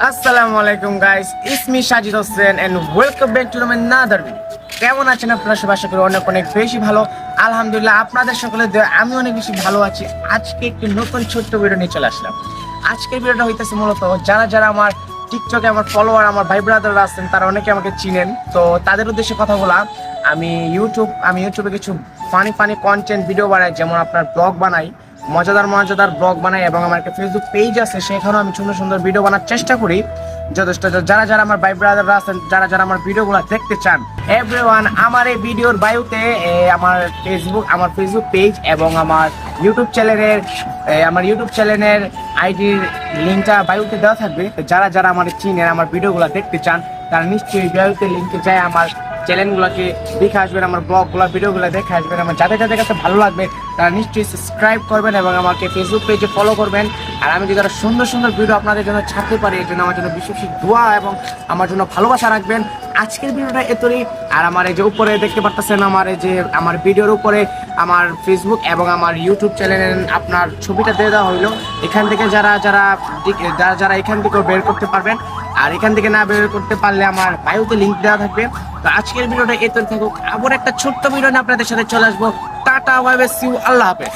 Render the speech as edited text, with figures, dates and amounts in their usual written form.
আসসালামু আলাইকুম guys, it's me Sajid Hossain and welcome back to my another video. কেমন আছেন আপনারা সবাই? আশা করি অনেক অনেক বেশি ভালো। আলহামদুলিল্লাহ, আপনাদের সকলের দোয়ায় আমি অনেক বেশি ভালো আছি। আজকে একটি নতুন ছোট্ট ভিডিও নিয়ে চলে আসলাম। আজকের ভিডিওটা হইতেছে মূলত যারা যারা আমার টিকটকে আমার ফলোয়ার, আমার ভাই ব্রাদাররা আছেন, তারা অনেকে আমাকে চিনেন। তো তাদের উদ্দেশ্যে কথা বলা, আমি ইউটিউবে কিছু ফানি ফানি কন্টেন্ট ভিডিও বানাই, যেমন আপনার ব্লগ বানাই, মজাদার মজাদার ব্লগ বানাই, এবং আমার একটা ফেসবুক পেজ আছে, সেখানেও আমি সুন্দর সুন্দর ভিডিও বানার চেষ্টা করি। যথেষ্ট যারা যারা আমার ভাই ব্রাদাররা আছেন, যারা যারা আমার ভিডিওগুলো দেখতে চান, এভরিওয়ান, আমার এই ভিডিওর বায়ুতে আমার ফেসবুক পেজ এবং আমার ইউটিউব চ্যানেলের আইডির লিঙ্কটা বায়ুতে দেওয়া থাকবে। তো যারা যারা আমার চিনেন, আমার ভিডিওগুলো দেখতে চান, তারা নিশ্চয়ই বায়ুতে লিঙ্কে যায় আমার চ্যানেলগুলোকে দেখে আসবেন, আমার ব্লগগুলো ভিডিওগুলো দেখে আসবেন। আমার যাদের যাদের কাছে ভালো লাগবে তারা নিশ্চয়ই সাবস্ক্রাইব করবেন এবং আমাকে ফেসবুক পেজে ফলো করবেন। আর আমি যদি আরো সুন্দর সুন্দর ভিডিও আপনাদের জন্য ছাড়তে পারি, এর জন্য আমার জন্য বিশেষ দোয়া এবং আমার জন্য ভালোবাসা রাখবেন। আজকের ভিডিওটা এতই। আর আমার এই যে উপরে দেখতে পারতেছেন, আমার ভিডিওর উপরে আমার ফেসবুক এবং আমার ইউটিউব চ্যানেলের আপনার ছবিটা দিয়ে দেওয়া হইলো। এখান থেকে যারা যারা এখান থেকেও বের করতে পারবেন, আর এখান থেকে না বের করতে পারলে আমার বায়ুতে লিঙ্ক দেওয়া থাকবে। তো আজকের ভিডিওটা এতই থাকুক। আবার একটা ছোট্ট ভিডিও নিয়ে আপনাদের সাথে চলে আসবো। Tata, bye bye, see you, আল্লাহ হাফেজ।